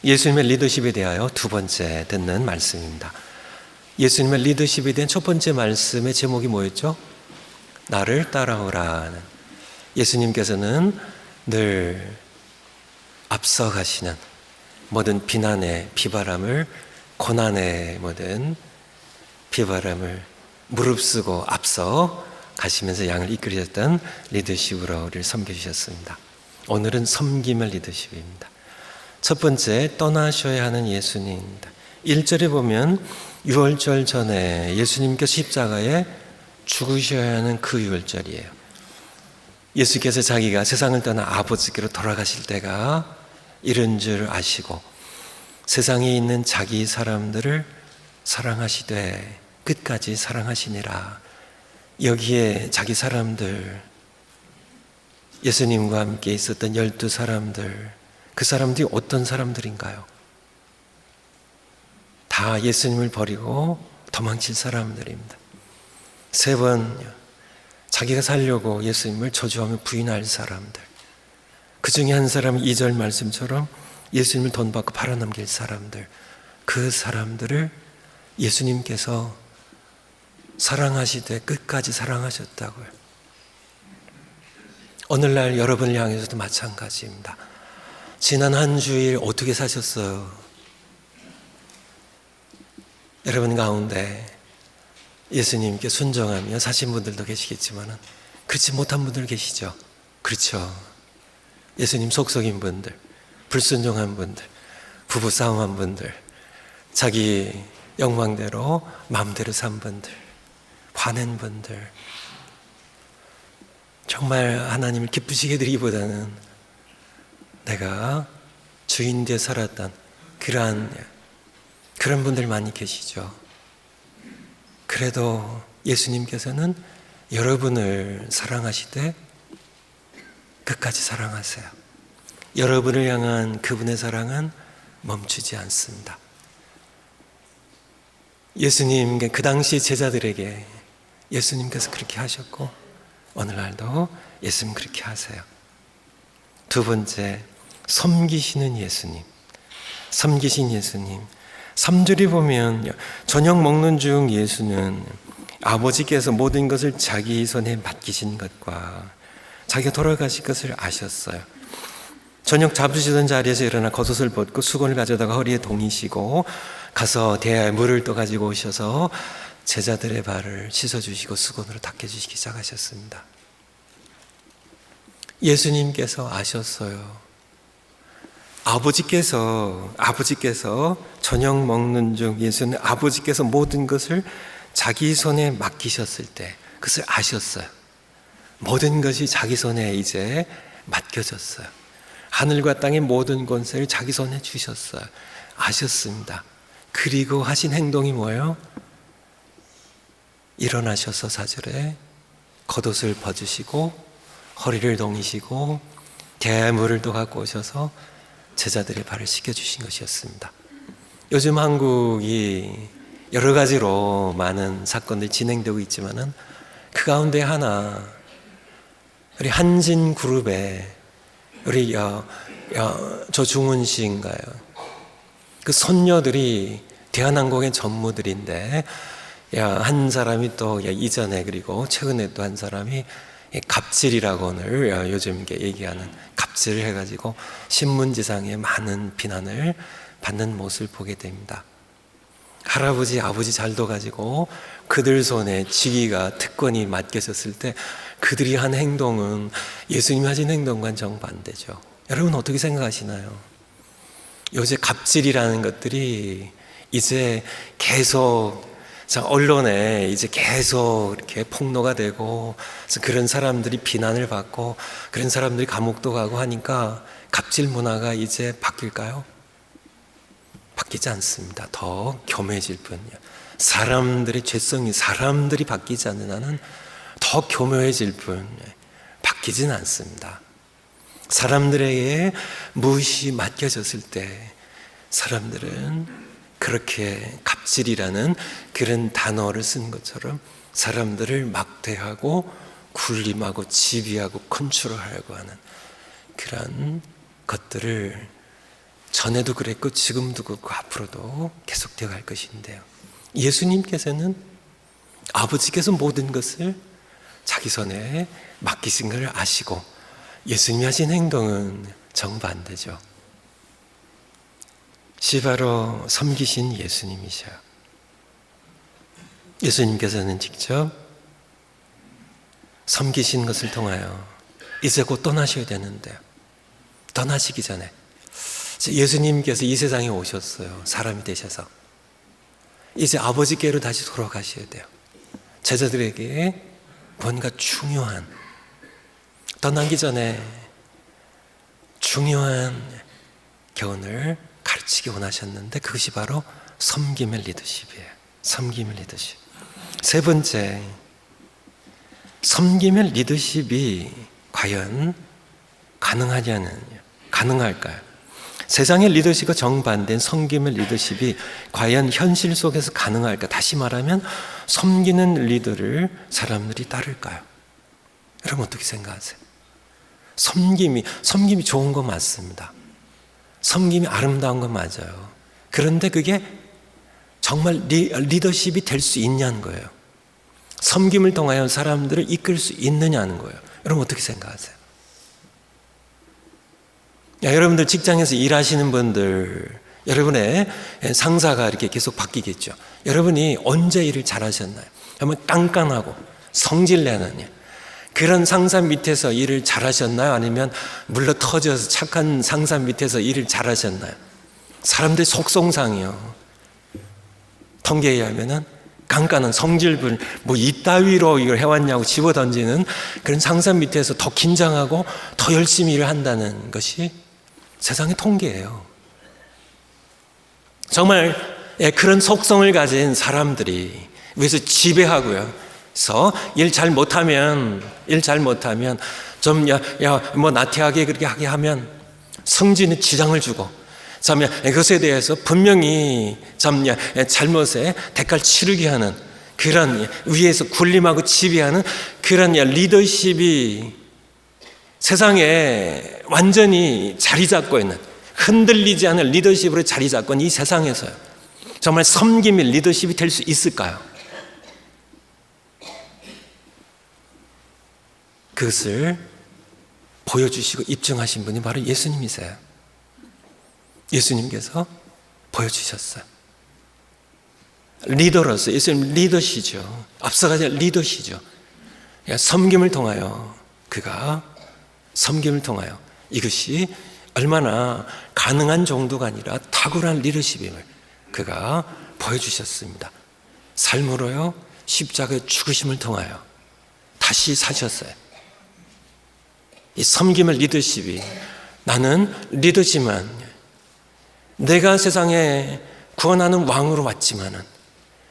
예수님의 리더십에 대하여 두 번째 듣는 말씀입니다. 예수님의 리더십에 대한 첫 번째 말씀의 제목이 뭐였죠? 나를 따라오라는. 예수님께서는 늘 앞서가시는 모든 비난의 비바람을, 고난의 모든 비바람을 무릅쓰고 앞서 가시면서 양을 이끌으셨던 리더십으로 우리를 섬겨주셨습니다. 오늘은 섬김의 리더십입니다. 첫 번째, 떠나셔야 하는 예수님입니다. 1절에 보면 유월절 전에 예수님께서 십자가에 죽으셔야 하는 그 유월절이에요. 예수께서 자기가 세상을 떠나 아버지께로 돌아가실 때가 이런 줄 아시고 세상에 있는 자기 사람들을 사랑하시되 끝까지 사랑하시니라. 여기에 자기 사람들, 예수님과 함께 있었던 12사람들, 그 사람들이 어떤 사람들인가요? 다 예수님을 버리고 도망칠 사람들입니다. 3번 자기가 살려고 예수님을 저주하며 부인할 사람들, 그 중에 한 사람은 2절 말씀처럼 예수님을 돈 받고 팔아넘길 사람들, 그 사람들을 예수님께서 사랑하시되 끝까지 사랑하셨다고요. 오늘날 여러분을 향해서도 마찬가지입니다. 지난 한 주일 어떻게 사셨어요? 여러분 가운데 예수님께 순종하며 사신 분들도 계시겠지만 그렇지 못한 분들 계시죠? 그렇죠. 예수님 속속인 분들, 불순종한 분들, 부부싸움한 분들, 자기 욕망대로 마음대로 산 분들, 화낸 분들, 정말 하나님을 기쁘시게 드리기보다는 내가 주인 되어 살았던 그런 분들 많이 계시죠. 그래도 예수님께서는 여러분을 사랑하시되 끝까지 사랑하세요. 여러분을 향한 그분의 사랑은 멈추지 않습니다. 예수님, 그 당시 제자들에게 예수님께서 그렇게 하셨고 오늘날도 예수님 그렇게 하세요. 두 번째, 섬기시는 예수님. 섬기신 예수님. 3절에 보면 저녁 먹는 중 예수는 아버지께서 모든 것을 자기 손에 맡기신 것과 자기가 돌아가실 것을 아셨어요. 저녁 잡으시던 자리에서 일어나 겉옷을 벗고 수건을 가져다가 허리에 동이시고 가서 대야에 물을 또 가지고 오셔서 제자들의 발을 씻어주시고 수건으로 닦여주시기 시작하셨습니다. 예수님께서 아셨어요. 아버지께서 저녁 먹는 중 예수는 아버지께서 모든 것을 자기 손에 맡기셨을 때 그것을 아셨어요. 모든 것이 자기 손에 이제 맡겨졌어요. 하늘과 땅의 모든 권세를 자기 손에 주셨어요. 아셨습니다. 그리고 하신 행동이 뭐예요? 일어나셔서 4절에 겉옷을 벗으시고 허리를 동이시고 대물을 또 갖고 오셔서 제자들의 발을 씻겨주신 것이었습니다. 요즘 한국이 여러 가지로 많은 사건들이 진행되고 있지만은 그 가운데 하나, 우리 한진그룹의 우리 조중훈 씨인가요? 그 손녀들이 대한항공의 전무들인데 한 사람이 또 이전에 그리고 최근에 또 한 사람이 갑질이라고 오늘 요즘 얘기하는 갑질을 해가지고 신문지상에 많은 비난을 받는 모습을 보게 됩니다. 할아버지, 아버지 잘도 가지고 그들 손에 직위가 특권이 맡겨졌을 때 그들이 한 행동은 예수님이 하신 행동과는 정반대죠. 여러분 어떻게 생각하시나요? 요새 갑질이라는 것들이 이제 계속 언론에 이제 계속 이렇게 폭로가 되고 그런 사람들이 비난을 받고 그런 사람들이 감옥도 가고 하니까 갑질 문화가 이제 바뀔까요? 바뀌지 않습니다. 더 교묘해질 뿐이에요. 사람들의 죄성이 사람들이 바뀌지 않는 한은 더 교묘해질 뿐 바뀌지는 않습니다. 사람들에게 무엇이 맡겨졌을 때 사람들은 그렇게 갑질이라는 그런 단어를 쓴 것처럼 사람들을 막대하고 군림하고 지휘하고 컨트롤하려고 하는 그런 것들을 전에도 그랬고 지금도 그렇고 앞으로도 계속되어 갈 것인데요. 예수님께서는 아버지께서 모든 것을 자기 손에 맡기신 걸 아시고 예수님이 하신 행동은 정반대죠. 바로 섬기신 예수님이셔요. 예수님께서는 직접 섬기신 것을 통하여 이제 곧 떠나셔야 되는데요. 떠나시기 전에 예수님께서 이 세상에 오셨어요. 사람이 되셔서. 이제 아버지께로 다시 돌아가셔야 돼요. 제자들에게 뭔가 중요한, 떠나기 전에 중요한 교훈을 가르치기 원하셨는데 그것이 바로 섬김의 리더십이에요. 섬김의 리더십. 세 번째, 섬김의 리더십이 과연 가능할까요? 세상의 리더십과 정반대인 섬김의 리더십이 과연 현실 속에서 가능할까? 다시 말하면 섬기는 리더를 사람들이 따를까요? 여러분 어떻게 생각하세요? 섬김이 좋은 건 맞습니다. 섬김이 아름다운 건 맞아요. 그런데 그게 정말 리더십이 될 수 있냐는 거예요. 섬김을 통하여 사람들을 이끌 수 있느냐는 거예요. 여러분 어떻게 생각하세요? 여러분들 직장에서 일하시는 분들, 여러분의 상사가 이렇게 계속 바뀌겠죠. 여러분이 언제 일을 잘하셨나요? 여러분 깐깐하고 성질내는 그런 상사 밑에서 일을 잘하셨나요? 아니면 물러 터져서 착한 상사 밑에서 일을 잘하셨나요? 사람들 속성상이요. 통계에 의하면은 깐깐한 성질분, 뭐 이따위로 이걸 해왔냐고 집어던지는 그런 상사 밑에서 더 긴장하고 더 열심히 일을 한다는 것이 세상의 통계예요. 정말 그런 속성을 가진 사람들이 위에서 지배하고요. 그래서 일 잘 못하면 좀 뭐 나태하게 그렇게 하게 하면 성진에 지장을 주고, 참 그것에 대해서 분명히 참 잘못에 대가를 치르게 하는 그런 위에서 군림하고 지배하는 그런 리더십이 세상에 완전히 자리 잡고 있는, 흔들리지 않을 리더십으로 자리 잡고 있는 이 세상에서요. 정말 섬김의 리더십이 될 수 있을까요? 그것을 보여주시고 입증하신 분이 바로 예수님이세요. 예수님께서 보여주셨어요. 리더로서 예수님 리더시죠. 앞서가지 리더시죠. 섬김을 통하여 그가 섬김을 통하여 이것이 얼마나 가능한 정도가 아니라 탁월한 리더십임을 그가 보여주셨습니다. 삶으로요, 십자가의 죽으심을 통하여 다시 사셨어요. 이 섬김의 리더십이, 나는 리더지만 내가 세상에 구원하는 왕으로 왔지만은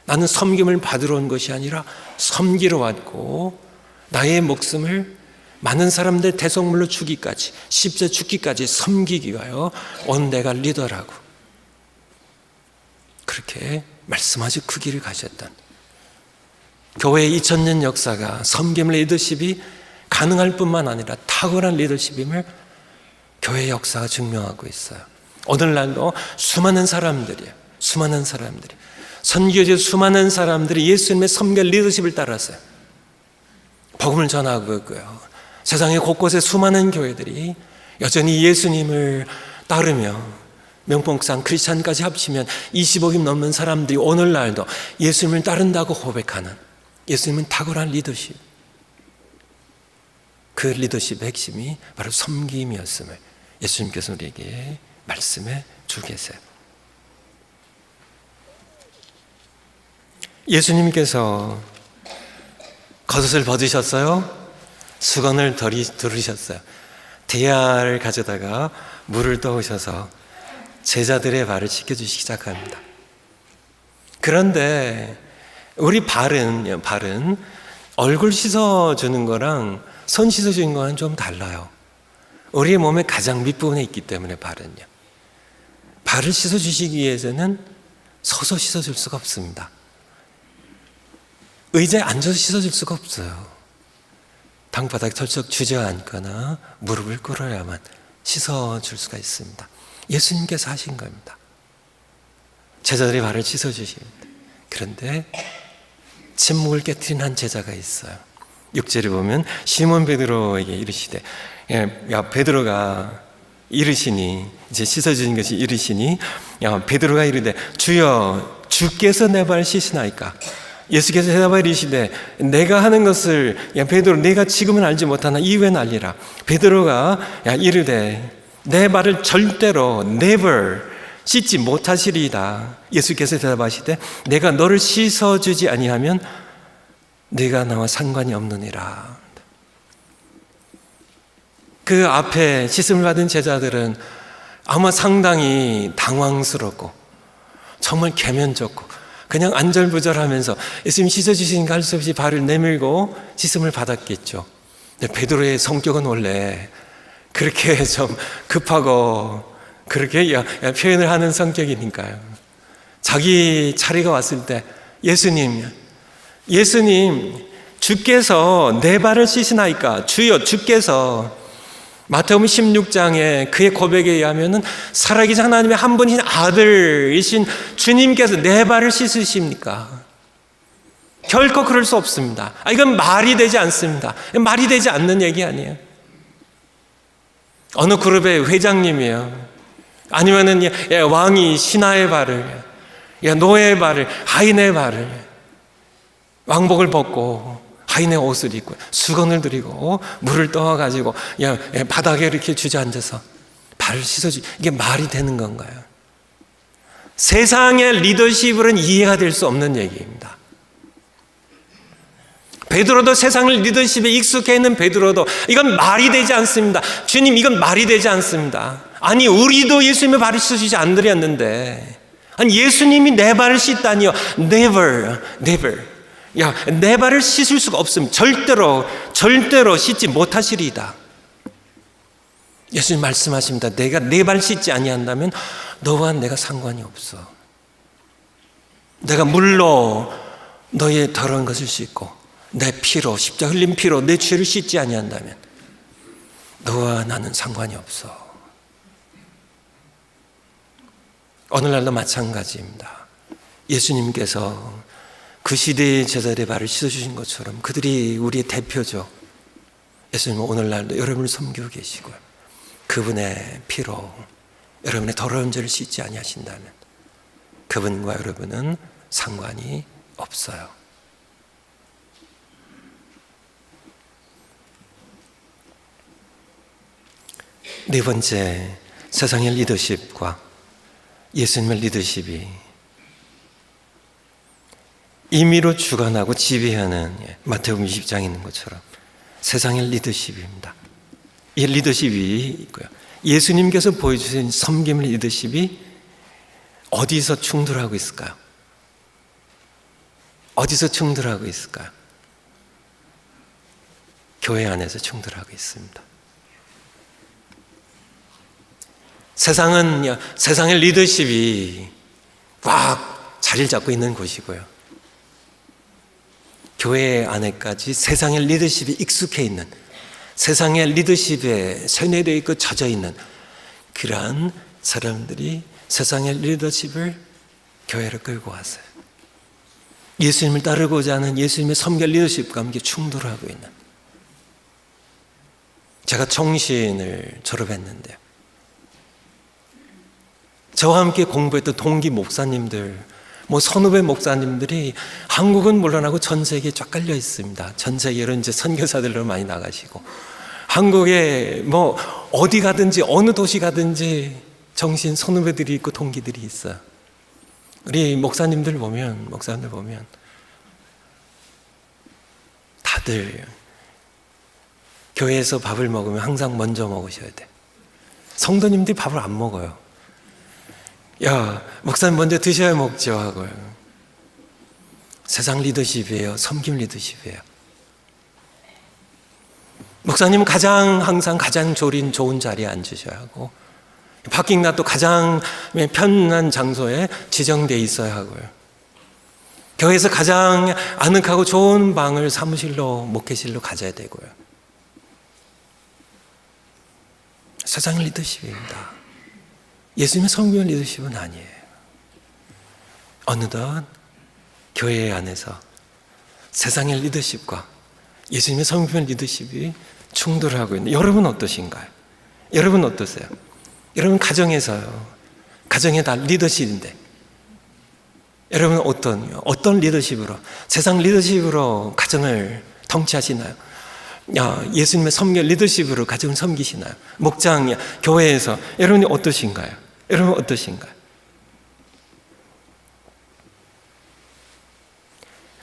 나는 섬김을 받으러 온 것이 아니라 섬기러 왔고 나의 목숨을 많은 사람들 대속물로 주기까지, 십자가에 죽기까지 섬기기 위하여 온 내가 리더라고 그렇게 말씀하시고 그 길을 가셨던 교회의 2000년 역사가 섬김 리더십이 가능할 뿐만 아니라 탁월한 리더십임을 교회의 역사가 증명하고 있어요. 오늘날도 수많은 사람들이 선교지 수많은 사람들이 예수님의 섬김 리더십을 따랐어요. 복음을 전하고 있고요. 세상의 곳곳에 수많은 교회들이 여전히 예수님을 따르며 명목상 크리스찬까지 합치면 20억이 넘는 사람들이 오늘날도 예수님을 따른다고 고백하는, 예수님은 탁월한 리더십, 그 리더십의 핵심이 바로 섬김이었음을 예수님께서 우리에게 말씀해 주고 계세요. 예수님께서 겉옷을 벗으셨어요. 수건을 들으셨어요. 대야를 가져다가 물을 떠오셔서 제자들의 발을 씻겨주시기 시작합니다. 그런데 우리 발은 얼굴 씻어주는 거랑 손 씻어주는 거는 좀 달라요. 우리의 몸의 가장 밑부분에 있기 때문에 발을 씻어주시기 위해서는 서서 씻어줄 수가 없습니다. 의자에 앉아서 씻어줄 수가 없어요. 방바닥에 털썩 주저앉거나 무릎을 꿇어야만 씻어줄 수가 있습니다. 예수님께서 하신 겁니다. 제자들의 발을 씻어주십니다. 그런데 침묵을 깨트린 한 제자가 있어요. 6절에 보면 시몬 베드로에게 이르시되, 야 베드로가 이르시니, 이제 씻어주신 것이 이르시니, 야 베드로가 이르되 주여 주께서 내 발을 씻으나이까? 예수께서 대답하여 이르시되 내가 하는 것을 야 베드로 내가 지금은 알지 못하나 이후에는 알리라. 베드로가 야 이르되 내 발을 절대로 never 씻지 못하시리이다. 예수께서 대답하시되 내가 너를 씻어주지 아니하면 네가 나와 상관이 없느니라. 그 앞에 씻음을 받은 제자들은 아마 상당히 당황스럽고 정말 계면졌고 그냥 안절부절하면서 예수님 씻어주시니까 할 수 없이 발을 내밀고 씻음을 받았겠죠. 근데 베드로의 성격은 원래 그렇게 좀 급하고 그렇게 표현을 하는 성격이니까요. 자기 차례가 왔을 때 예수님 주께서 내 발을 씻으나이까? 주여 주께서, 마태복음 16장에 그의 고백에 의하면 살아계신 하나님의 한 분이신 아들이신 주님께서 내 발을 씻으십니까? 결코 그럴 수 없습니다. 이건 말이 되지 않습니다. 말이 되지 않는 얘기 아니에요. 어느 그룹의 회장님이에요. 아니면은 왕이 신하의 발을, 노예의 발을, 하인의 발을, 왕복을 벗고 하인의 옷을 입고 수건을 들이고 물을 떠와가지고 바닥에 이렇게 주저앉아서 발을 씻어주, 이게 말이 되는 건가요? 세상의 리더십으로는 이해가 될 수 없는 얘기입니다. 베드로도 세상의 리더십에 익숙해 있는 베드로도 이건 말이 되지 않습니다. 주님, 이건 말이 되지 않습니다. 아니, 우리도 예수님의 발을 씻어주지 않으렸는데, 아니 예수님이 내 발을 씻다니요? Never. 내 발을 씻을 수가 없습니다. 절대로 씻지 못하시리이다. 예수님 말씀하십니다. 내가 내 발 씻지 아니한다면 너와 내가 상관이 없어. 내가 물로 너의 더러운 것을 씻고 내 피로, 십자가 흘린 피로 내 죄를 씻지 아니한다면 너와 나는 상관이 없어. 오늘날도 마찬가지입니다. 예수님께서 그 시대의 제자들의 발을 씻어주신 것처럼 그들이 우리의 대표죠. 예수님은 오늘날도 여러분을 섬기고 계시고요. 그분의 피로 여러분의 더러운 죄를 씻지 아니하신다면 그분과 여러분은 상관이 없어요. 네 번째, 세상의 리더십과 예수님의 리더십이 임의로 주관하고 지배하는 마태복음 20장에 있는 것처럼 세상의 리더십입니다. 이 리더십이 있고요. 예수님께서 보여주신 섬김의 리더십이 어디서 충돌하고 있을까요? 어디서 충돌하고 있을까요? 교회 안에서 충돌하고 있습니다. 세상의 리더십이 꽉 자리를 잡고 있는 곳이고요. 교회 안에까지 세상의 리더십이 익숙해 있는, 세상의 리더십에 세뇌되어 있고 젖어 있는 그러한 사람들이 세상의 리더십을 교회로 끌고 왔어요. 예수님을 따르고자 하는 예수님의 섬길 리더십과 함께 충돌하고 있는. 제가 총신을 졸업했는데요. 저와 함께 공부했던 동기 목사님들, 선후배 목사님들이 한국은 물론하고 전 세계에 쫙 깔려 있습니다. 전 세계로 이제 선교사들로 많이 나가시고, 한국에 어디 가든지 어느 도시 가든지 정신 선후배들이 있고 동기들이 있어요. 우리 목사님들 보면 다들 교회에서 밥을 먹으면 항상 먼저 먹으셔야 돼. 성도님들이 밥을 안 먹어요. 야, 목사님 먼저 드셔야 먹죠 하고요. 세상 리더십이에요. 섬김 리더십이에요. 목사님은 항상 가장 좋은 자리에 앉으셔야 하고, 파킹 랏도 가장 편한 장소에 지정되어 있어야 하고요. 교회에서 가장 아늑하고 좋은 방을 사무실로, 목회실로 가져야 되고요. 세상 리더십입니다. 예수님의 섬김의 리더십은 아니에요. 어느덧 교회 안에서 세상의 리더십과 예수님의 섬김의 리더십이 충돌하고 있는, 여러분 어떠신가요? 여러분 어떠세요? 여러분 가정에서요, 가정에 다 리더십인데 여러분 어떤 리더십으로, 세상 리더십으로 가정을 통치하시나요? 예수님의 섬김 리더십으로 가정을 섬기시나요? 목장, 교회에서 여러분이 어떠신가요? 여러분 어떠신가요?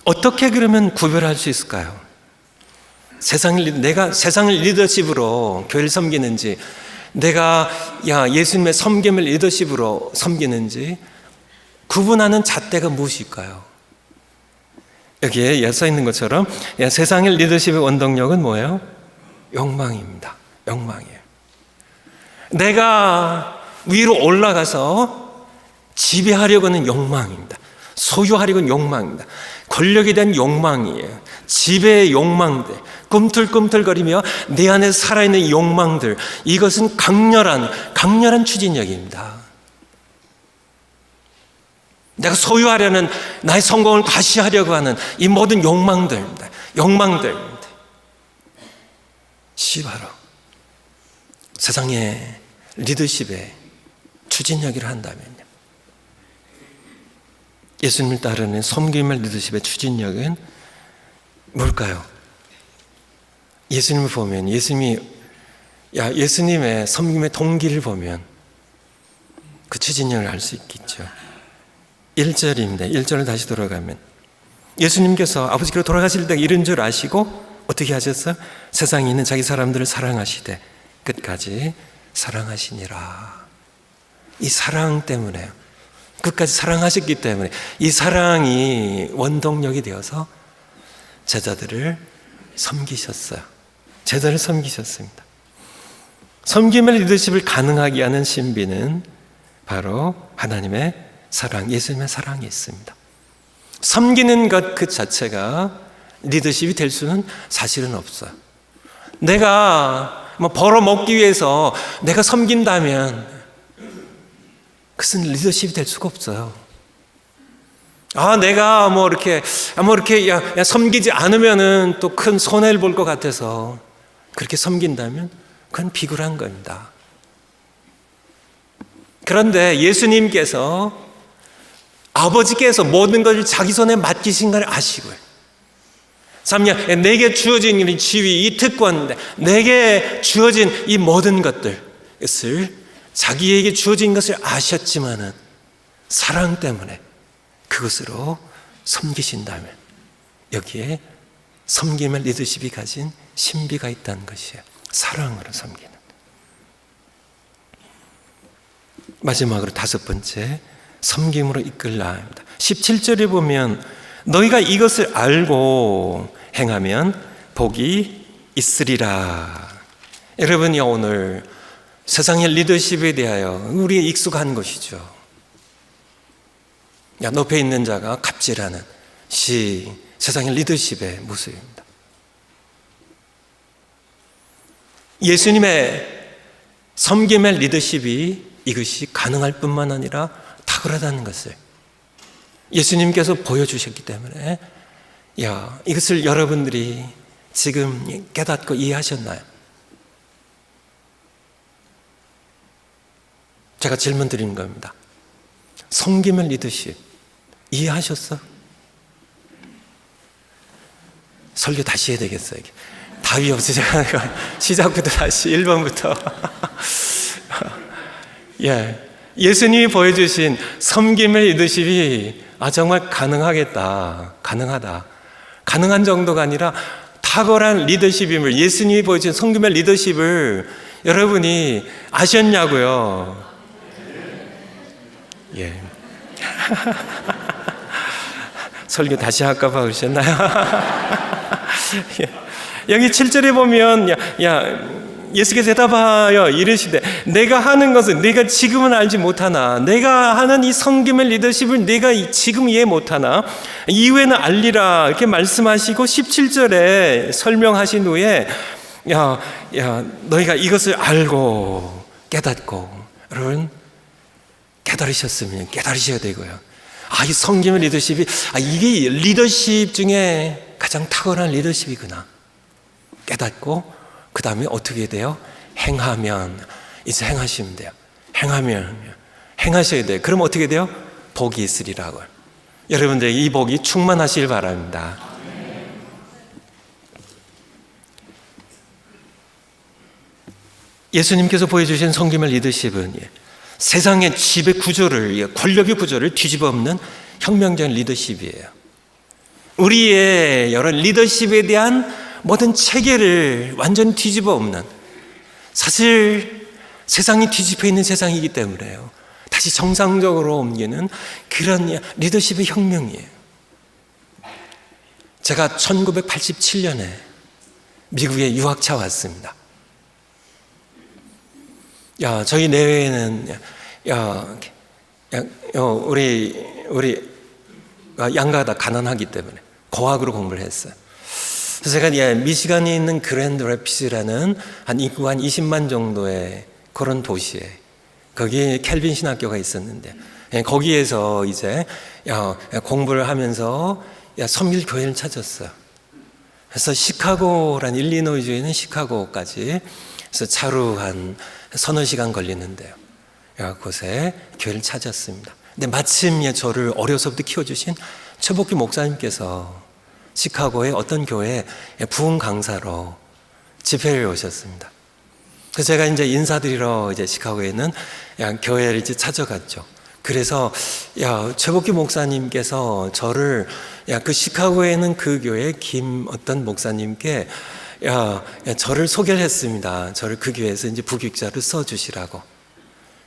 어떻게 그러면 구별할 수 있을까요? 내가 세상을 리더십으로 교회를 섬기는지, 내가 예수님의 섬김을 리더십으로 섬기는지 구분하는 잣대가 무엇일까요? 여기에 써 있는 것처럼 세상의 리더십의 원동력은 뭐예요? 욕망입니다. 욕망이에요. 내가 위로 올라가서 지배하려고 하는 욕망입니다. 소유하려고 하는 욕망입니다. 권력에 대한 욕망이에요. 지배의 욕망들, 꿈틀꿈틀거리며 내 안에 살아있는 욕망들, 이것은 강렬한 추진력입니다. 내가 소유하려는, 나의 성공을 과시하려고 하는 이 모든 욕망들입니다. 욕망들입니다. 바로 세상의 리더십의 추진력이라 한다면요, 예수님을 따르는 섬김의 리더십의 추진력은 뭘까요? 예수님을 보면, 예수님의 섬김의 동기를 보면 그 추진력을 알 수 있겠죠. 1절입니다. 1절을 다시 돌아가면 예수님께서 아버지께로 돌아가실 때 이런 줄 아시고 어떻게 하셨어요? 세상에 있는 자기 사람들을 사랑하시되 끝까지 사랑하시니라. 이 사랑 때문에, 끝까지 사랑하셨기 때문에 이 사랑이 원동력이 되어서 제자들을 섬기셨어요. 제자를 섬기셨습니다. 섬김의 리더십을 가능하게 하는 신비는 바로 하나님의 사랑, 예수님의 사랑이 있습니다. 섬기는 것 그 자체가 리더십이 될 수는 사실은 없어요. 내가 벌어먹기 위해서 내가 섬긴다면 그것은 리더십이 될 수가 없어요. 내가 이렇게 섬기지 않으면은 또 큰 손해를 볼 것 같아서 그렇게 섬긴다면 그건 비굴한 겁니다. 그런데 예수님께서, 아버지께서 모든 것을 자기 손에 맡기신 걸 아시고요, 내게 주어진 이 지위, 이 특권, 내게 주어진 이 모든 것을, 자기에게 주어진 것을 아셨지만은 사랑 때문에 그것으로 섬기신다면 여기에 섬김의 리더십이 가진 신비가 있다는 것이에요. 사랑으로 섬기는. 마지막으로 5번째, 섬김으로 이끌라 합니다. 17절에 보면 너희가 이것을 알고 행하면 복이 있으리라. 여러분이 오늘 세상의 리더십에 대하여 우리의 익숙한 것이죠. 높에 있는 자가 갑질하는 세상의 리더십의 모습입니다. 예수님의 섬김의 리더십이 이것이 가능할 뿐만 아니라 탁월하다는 것을 예수님께서 보여주셨기 때문에 이것을 여러분들이 지금 깨닫고 이해하셨나요? 제가 질문 드리는 겁니다. 섬김의 리더십 이해하셨어? 설교 다시 해야 되겠어요. 답이 없어서 시작부터 다시 1번부터 예수님이 보여주신 섬김의 리더십이 정말 가능하다. 가능한 정도가 아니라 탁월한 리더십임을, 예수님이 보여주신 섬김의 리더십을 여러분이 아셨냐고요? 설교 다시 할까 봐 그러셨나요? 여기 7절에 보면 예수께서 대답하여 이르시되 내가 하는 것은 네가 지금은 알지 못하나, 내가 하는 이 섬김의 리더십을 네가 지금 이해 못하나 이후에는 알리라, 이렇게 말씀하시고 17절에 설명하신 후에 너희가 이것을 알고 깨닫고, 여러분 깨달으셨으면 깨달으셔야 되고요. 이 섬김의 리더십이, 이게 리더십 중에 가장 탁월한 리더십이구나. 깨닫고, 그 다음에 어떻게 돼요? 행하면, 이제 행하시면 돼요. 행하셔야 돼요. 그럼 어떻게 돼요? 복이 있으리라고요. 여러분들 이 복이 충만하시길 바랍니다. 예수님께서 보여주신 섬김의 리더십은 세상의 지배 구조를, 권력의 구조를 뒤집어 엎는 혁명적인 리더십이에요. 우리의 여러 리더십에 대한 모든 체계를 완전히 뒤집어 엎는, 사실 세상이 뒤집혀 있는 세상이기 때문에요. 다시 정상적으로 옮기는 그런 리더십의 혁명이에요. 제가 1987년에 미국에 유학차 왔습니다. 저희 내외에는 우리 양가 다 가난하기 때문에 고학으로 공부를 했어요. 그래서 제가 미시간에 있는 그랜드 래피드라는 한 인구가 한 20만 정도의 그런 도시에, 거기에 켈빈 신학교가 있었는데, 거기에서 이제 공부를 하면서 섬길 교회를 찾았어요. 그래서 시카고란 일리노이주에 있는 시카고까지, 그래서 차로 한 서너 시간 걸리는데요. 그곳에 교회를 찾았습니다. 근데 마침 저를 어려서부터 키워주신 최복규 목사님께서 시카고의 어떤 교회에 부흥 강사로 집회를 오셨습니다. 그래서 제가 이제 인사드리러 시카고에 있는 교회를 이제 찾아갔죠. 그래서 최복규 목사님께서 저를 그 시카고에 있는 그 교회 어떤 목사님께 저를 소개를 했습니다. 저를 그 교회에서 이제 부교육자로 써주시라고.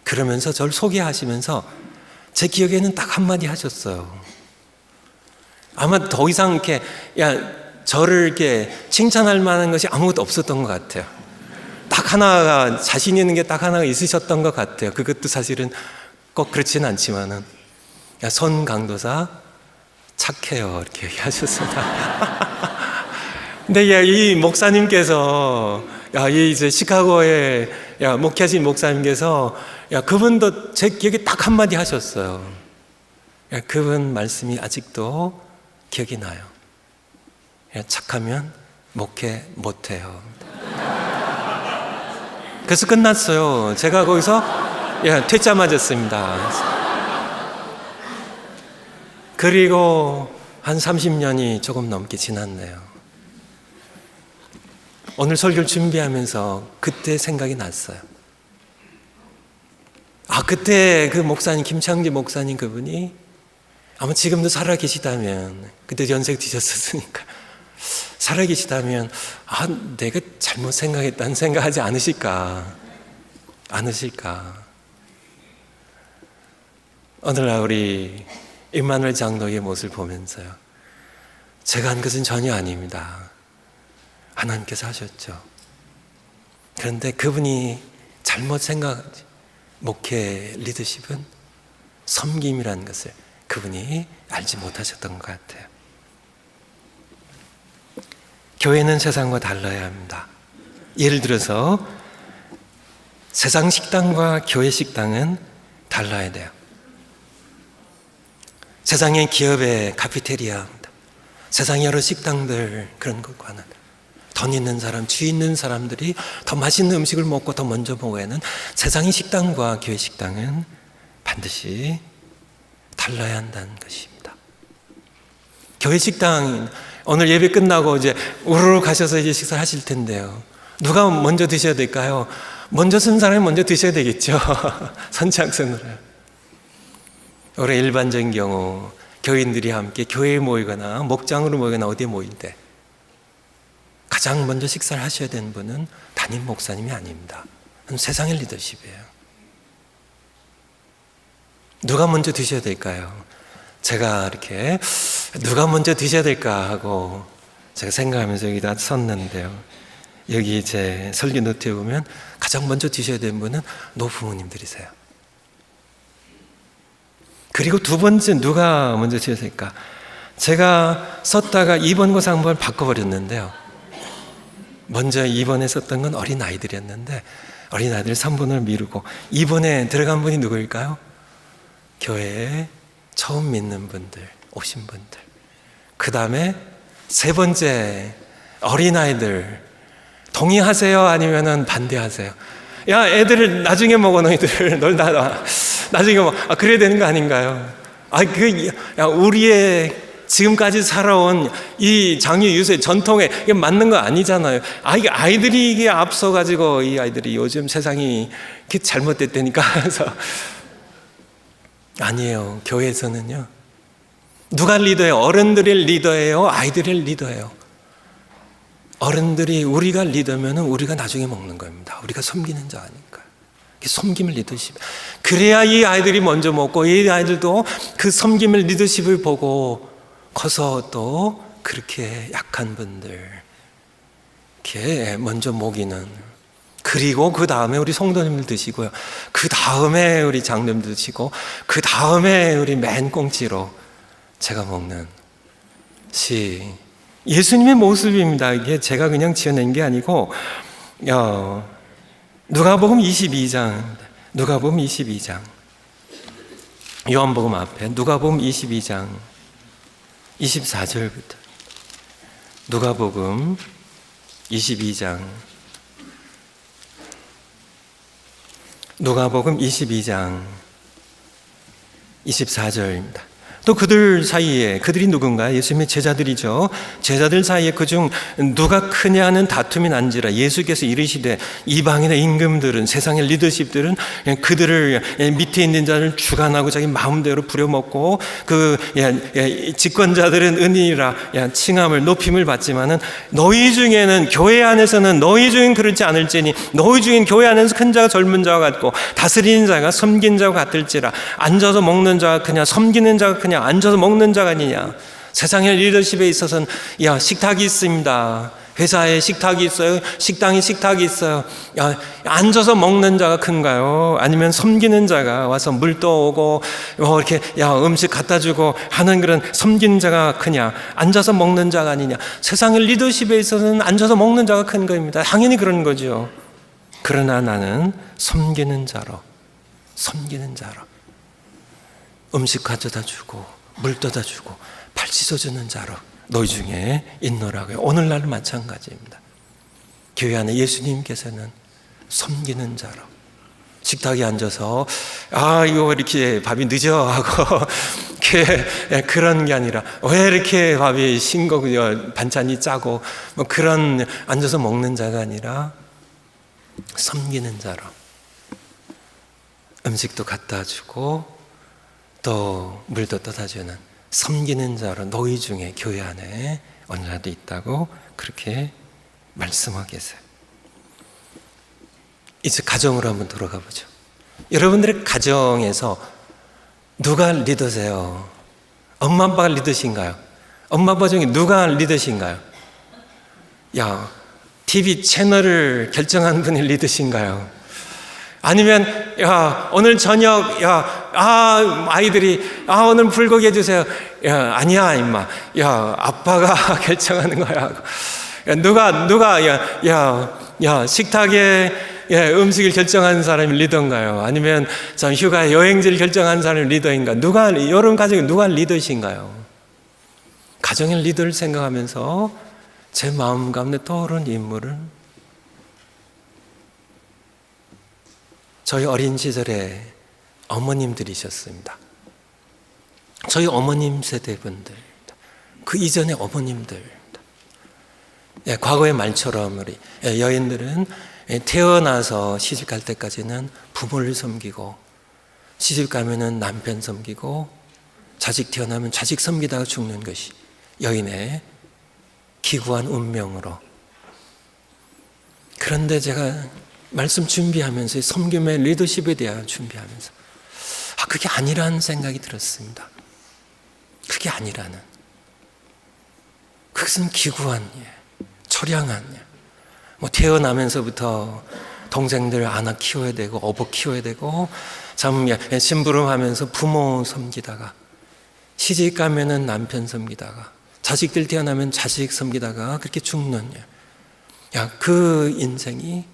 그러면서 저를 소개하시면서 제 기억에는 딱 한마디 하셨어요. 아마 더 이상 이렇게 저를 이렇게 칭찬할 만한 것이 아무것도 없었던 것 같아요. 딱 하나가, 자신 있는 게 딱 하나가 있으셨던 것 같아요. 그것도 사실은 꼭 그렇지는 않지만은, 손 강도사 착해요, 이렇게 얘기하셨습니다. 근데 이 목사님께서, 이제 시카고에 목회하신 목사님께서, 그분도 제 기억에 딱 한마디 하셨어요. 그분 말씀이 아직도 기억이 나요. 착하면 목회 못해요. 그래서 끝났어요. 제가 거기서 퇴짜 맞았습니다. 그리고 한 30년이 조금 넘게 지났네요. 오늘 설교를 준비하면서 그때 생각이 났어요. 그때 그 목사님, 김창지 목사님, 그분이 아마 지금도 살아계시다면, 그때 연세 드셨었으니까, 살아계시다면 내가 잘못 생각했다는 생각하지 않으실까. 오늘날 우리 임마누엘 장로의 모습을 보면서요, 제가 한 것은 전혀 아닙니다. 하나님께서 하셨죠. 그런데 그분이 잘못 생각하지, 목회 리더십은 섬김이라는 것을 그분이 알지 못하셨던 것 같아요. 교회는 세상과 달라야 합니다. 예를 들어서 세상 식당과 교회 식당은 달라야 돼요. 세상의 기업의 카페테리아, 세상의 여러 식당들, 그런 것과는 돈 있는 사람, 쥐 있는 사람들이 더 맛있는 음식을 먹고 더 먼저 먹어야 하는 세상의 식당과 교회 식당은 반드시 달라야 한다는 것입니다. 교회 식당, 오늘 예배 끝나고 이제 우르르 가셔서 이제 식사를 하실 텐데요. 누가 먼저 드셔야 될까요? 먼저 쓴 사람이 먼저 드셔야 되겠죠. 선착순으로. 우리 일반적인 경우 교인들이 함께 교회에 모이거나 목장으로 모이거나 어디에 모일 때 가장 먼저 식사를 하셔야 되는 분은 담임 목사님이 아닙니다. 세상의 리더십이에요. 누가 먼저 드셔야 될까요? 제가 이렇게 누가 먼저 드셔야 될까 하고 제가 생각하면서 여기다 썼는데요. 여기 제 설교 노트에 보면 가장 먼저 드셔야 되는 분은 노부모님들이세요. 그리고 두 번째 누가 먼저 드셔야 될까? 제가 썼다가 2번과 3번을 바꿔버렸는데요. 먼저 2번에 썼던 건 어린아이들이었는데 어린아이들 3번을 미루고 2번에 들어간 분이 누구일까요? 교회에 처음 믿는 분들, 오신 분들. 그 다음에 세 번째, 어린아이들. 동의하세요? 아니면 반대하세요? 야, 애들을 나중에 먹어, 너희들. 널 나중에 먹어. 그래야 되는 거 아닌가요? 우리의 지금까지 살아온 이 장유 유세 전통에 이게 맞는 거 아니잖아요. 아이들이 이게 앞서가지고 이 아이들이 요즘 세상이 이렇게 잘못됐다니까 해서. 아니에요. 교회에서는요. 누가 리더예요? 어른들이 리더예요? 아이들이 리더예요? 어른들이 우리가 리더면 우리가 나중에 먹는 겁니다. 우리가 섬기는 자 아닐까요? 섬김을 리더십. 그래야 이 아이들이 먼저 먹고 이 아이들도 그 섬김을 리더십을 보고 커서 또 그렇게 약한 분들 이렇게 먼저 먹이는. 그리고 그 다음에 우리 성도님들 드시고요. 그 다음에 우리 장로님들 드시고 그 다음에 우리 맨 꽁치로 제가 먹는 예수님의 모습입니다. 이게 제가 그냥 지어낸 게 아니고 누가복음 22장 요한복음 앞에 누가복음 22장 24절부터 누가복음 22장 24절입니다. 또 그들 사이에, 그들이 누군가? 예수님의 제자들이죠. 제자들 사이에 그중 누가 크냐 하는 다툼이 난지라 예수께서 이르시되 이방인의 임금들은, 세상의 리더십들은 그들을 밑에 있는 자를 주관하고 자기 마음대로 부려먹고 그 집권자들은 은인이라 칭함을 높임을 받지만은 너희 중에는, 교회 안에서는 너희 중엔 그렇지 않을지니 너희 중엔 교회 안에서 큰 자가 젊은 자와 같고 다스리는 자가 섬긴 자와 같을지라. 앉아서 먹는 자가 그냥 섬기는 자가 그냥 앉아서 먹는 자가 아니냐. 세상의 리더십에 있어서는 식탁이 있습니다. 회사에 식탁이 있어요. 식당에 식탁이 있어요. 앉아서 먹는 자가 큰가요? 아니면 섬기는 자가 와서 물 떠오고 이렇게 음식 갖다 주고 하는 그런 섬기는 자가 크냐? 앉아서 먹는 자가 아니냐? 세상의 리더십에 있어서는 앉아서 먹는 자가 큰 겁니다. 당연히 그런 거죠. 그러나 나는 섬기는 자로 음식 가져다 주고 물 떠다 주고 발 씻어주는 자로 너희 중에 있노라고요. 오늘날은 마찬가지입니다. 교회 안에 예수님께서는 섬기는 자로 식탁에 앉아서 이거 이렇게 밥이 늦어 하고 그런 게 아니라 왜 이렇게 밥이 싱거고요 반찬이 짜고 뭐 그런 앉아서 먹는 자가 아니라 섬기는 자로 음식도 갖다 주고 또 물도 떠다 주는 섬기는 자로 너희 중에 교회 안에 오늘날도 있다고 그렇게 말씀하고 계세요. 이제 가정으로 한번 돌아가 보죠. 여러분들의 가정에서 누가 리더세요? 엄마 아빠가 리더신가요? 엄마 아빠 중에 누가 리더신가요? TV 채널을 결정한 분이 리더신가요? 아니면 오늘 저녁 아이들이 오늘 불고기 해주세요. 아니야 임마. 아빠가 결정하는 거야. 누가 식탁에 음식을 결정하는 사람이 리더인가요? 아니면 전 휴가 여행지를 결정하는 사람이 리더인가? 여러분 가정에 누가 리더이신가요? 가정의 리더를 생각하면서 제 마음 가운데 떠오른 인물은 저희 어린 시절에 어머님들이셨습니다. 저희 어머님 세대분들, 그 이전의 어머님들. 과거의 말처럼 우리 여인들은 태어나서 시집 갈 때까지는 부모를 섬기고 시집 가면은 남편 섬기고 자식 태어나면 자식 섬기다가 죽는 것이 여인의 기구한 운명으로. 그런데 제가 말씀 준비하면서 섬김의 리더십에 대한 준비하면서 그게 아니라는 생각이 들었습니다. 그게 아니라는. 그것은 기구한 처량한 태어나면서부터 동생들 안아 키워야 되고 어버 키워야 되고 참 심부름하면서 부모 섬기다가 시집 가면은 남편 섬기다가 자식들 태어나면 자식 섬기다가 그렇게 죽는 그 인생이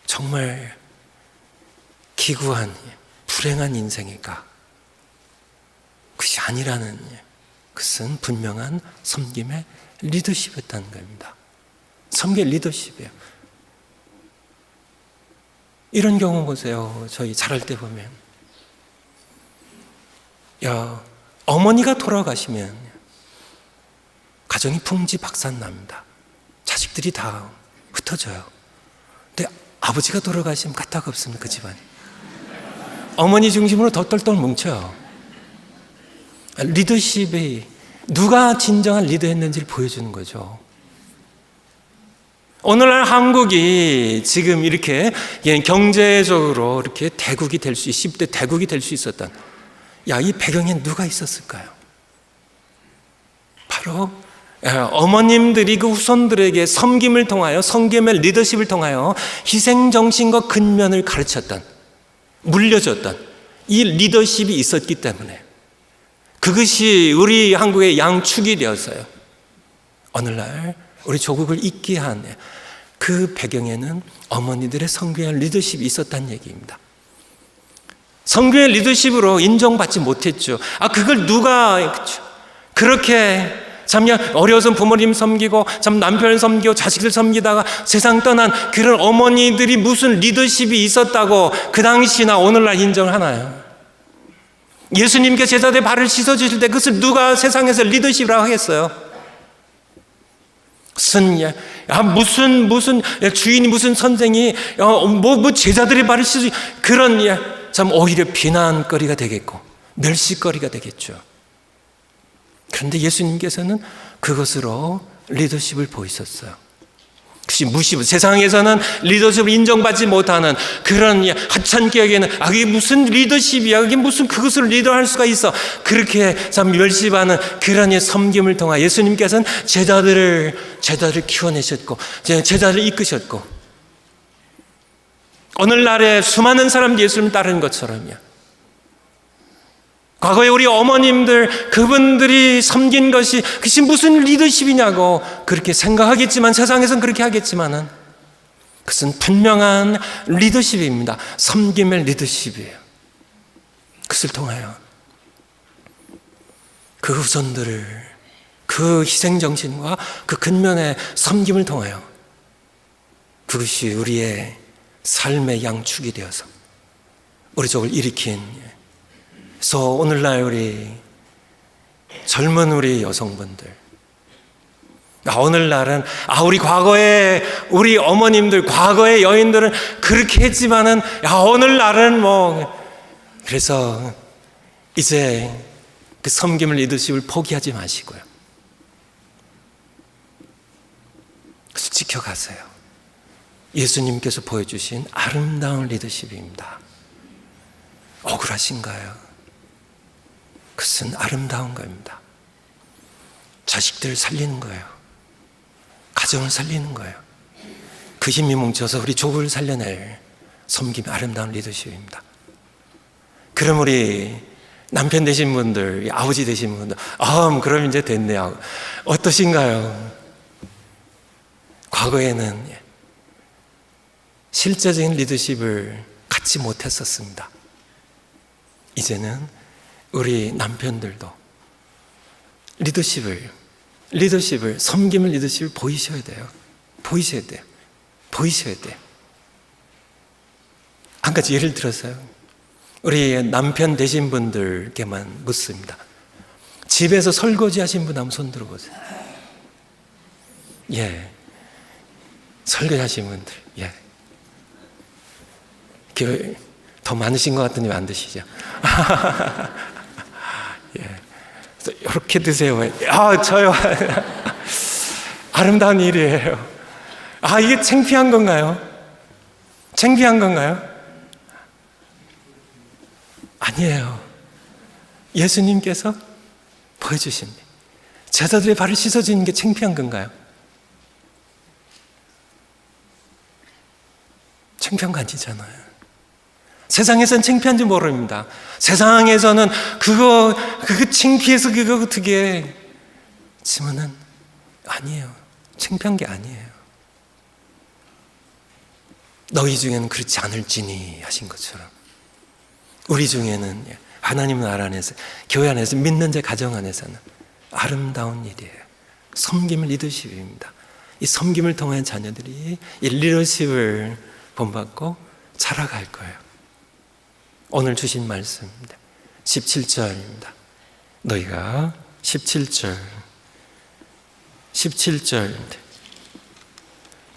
정말 기구한 불행한 인생일까? 아니라는, 그것은 분명한 섬김의 리더십이었다는 겁니다. 섬김의 리더십이에요. 이런 경우 보세요. 저희 자랄 때 보면, 어머니가 돌아가시면 가정이 풍지박산납니다. 자식들이 다 흩어져요. 근데 아버지가 돌아가시면 까딱 없습니다. 그 집안이. 어머니 중심으로 더 똘똘 뭉쳐요. 리더십이 누가 진정한 리더였는지를 보여주는 거죠. 오늘날 한국이 지금 이렇게 경제적으로 이렇게 대국이 될 수, 10대 대국이 될 수 있었던, 이 배경에 누가 있었을까요? 바로 어머님들이 그 후손들에게 섬김을 통하여, 섬김의 리더십을 통하여 희생정신과 근면을 가르쳤던, 물려줬던 이 리더십이 있었기 때문에 그것이 우리 한국의 양축이 되었어요. 오늘날 우리 조국을 있게 한 그 배경에는 어머니들의 성교의 리더십이 있었다는 얘기입니다. 성교의 리더십으로 인정받지 못했죠. 그걸 누가 그렇게 참 어려서 부모님 섬기고 참 남편 섬기고 자식들 섬기다가 세상 떠난 그런 어머니들이 무슨 리더십이 있었다고 그 당시나 오늘날 인정을 하나요? 예수님께 제자들의 발을 씻어주실 때 그것을 누가 세상에서 리더십이라고 하겠어요? 무슨 주인이 무슨 선생이 제자들의 발을 씻어, 그런 참 오히려 비난거리가 되겠고 멸시거리가 되겠죠. 그런데 예수님께서는 그것으로 리더십을 보이셨어요. 그것이 세상에서는 리더십을 인정받지 못하는 그런 하찮기에게는 이게 무슨 리더십이야, 이게 무슨 그것을 리더할 수가 있어, 그렇게 참 멸시하는 그런 섬김을 통해 예수님께서는 제자들을 키워내셨고 제자들을 이끄셨고, 오늘날에 수많은 사람들이 예수님을 따르는 것처럼요, 과거에 우리 어머님들 그분들이 섬긴 것이 그것이 무슨 리더십이냐고 그렇게 생각하겠지만, 세상에서는 그렇게 하겠지만은 그것은 분명한 리더십입니다. 섬김의 리더십이에요. 그것을 통하여 그 후손들을 그 희생정신과 그 근면의 섬김을 통하여 그것이 우리의 삶의 양축이 되어서 우리 족을 일으킨, 그래서 오늘날 우리 젊은 우리 여성분들, 오늘날은 우리 과거에 우리 어머님들, 과거의 여인들은 그렇게 했지만은 오늘날은 그래서 이제 그 섬김을 리더십을 포기하지 마시고요, 그래서 지켜가세요. 예수님께서 보여주신 아름다운 리더십입니다. 억울하신가요? 그것은 아름다운 겁니다. 자식들을 살리는 거예요. 가정을 살리는 거예요. 그 힘이 뭉쳐서 우리 조국을 살려낼 섬김, 아름다운 리더십입니다. 그럼 우리 남편 되신 분들, 아버지 되신 분들, 그럼 이제 됐네요. 어떠신가요? 과거에는 실제적인 리더십을 갖지 못했었습니다. 이제는 우리 남편들도 리더십을, 섬김을 리더십을 보이셔야 돼요. 보이셔야 돼요. 한 가지 예를 들어서요, 우리 남편 되신 분들께만 묻습니다. 집에서 설거지 하신 분 한번 손 들어보세요. 설거지 하신 분들, 더 많으신 것 같더니 안 드시죠? 이렇게 드세요. 저요. 아름다운 일이에요. 이게 창피한 건가요? 아니에요. 예수님께서 보여주신 제자들의 발을 씻어주는 게 창피한 건가요? 창피한 거 아니잖아요. 세상에서는 창피한지 모릅니다. 세상에서는 그거 창피해서 그거 어떻게 했지만은 아니에요. 창피한 게 아니에요. 너희 중에는 그렇지 않을지니 하신 것처럼 우리 중에는 하나님 나라 안에서, 교회 안에서, 믿는 자 가정 안에서는 아름다운 일이에요. 섬김을 리더십입니다. 이 섬김을 통한 자녀들이 이 리더십을 본받고 자라갈 거예요. 오늘 주신 말씀입니다. 17절입니다. 너희가 17절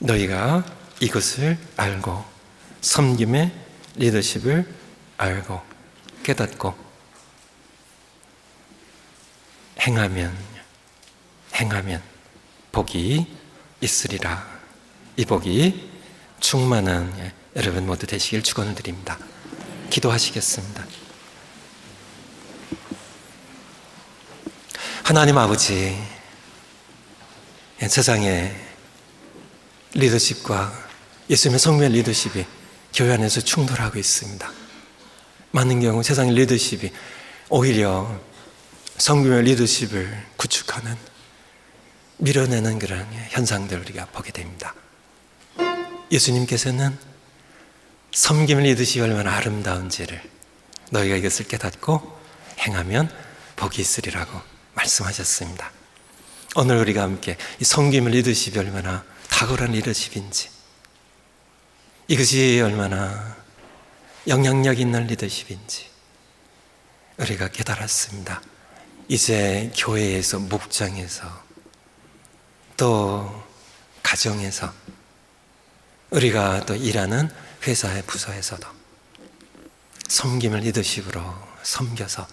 너희가 이것을 알고 섬김의 리더십을 알고 깨닫고 행하면 복이 있으리라. 이 복이 충만한 여러분 모두 되시길 축원을 드립니다. 기도하시겠습니다. 하나님 아버지, 세상에 리더십과 예수님의 성도의 리더십이 교회 안에서 충돌하고 있습니다. 많은 경우 세상의 리더십이 오히려 성도의 리더십을 구축하는, 밀어내는 그런 현상들을 우리가 보게 됩니다. 예수님께서는 섬김을 리더십이 얼마나 아름다운지를 너희가 이것을 깨닫고 행하면 복이 있으리라고 말씀하셨습니다. 오늘 우리가 함께 이 섬김을 리더십이 얼마나 탁월한 리더십인지, 이것이 얼마나 영향력 있는 리더십인지 우리가 깨달았습니다. 이제 교회에서, 목장에서, 또 가정에서, 우리가 또 일하는 회사의 부서에서도 섬김을 리더십으로 섬겨서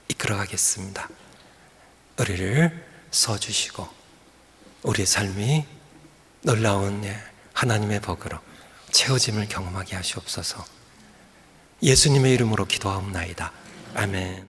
이끌어가겠습니다. 우리를 써주시고 우리의 삶이 놀라운 하나님의 복으로 채워짐을 경험하게 하시옵소서. 예수님의 이름으로 기도하옵나이다. 아멘.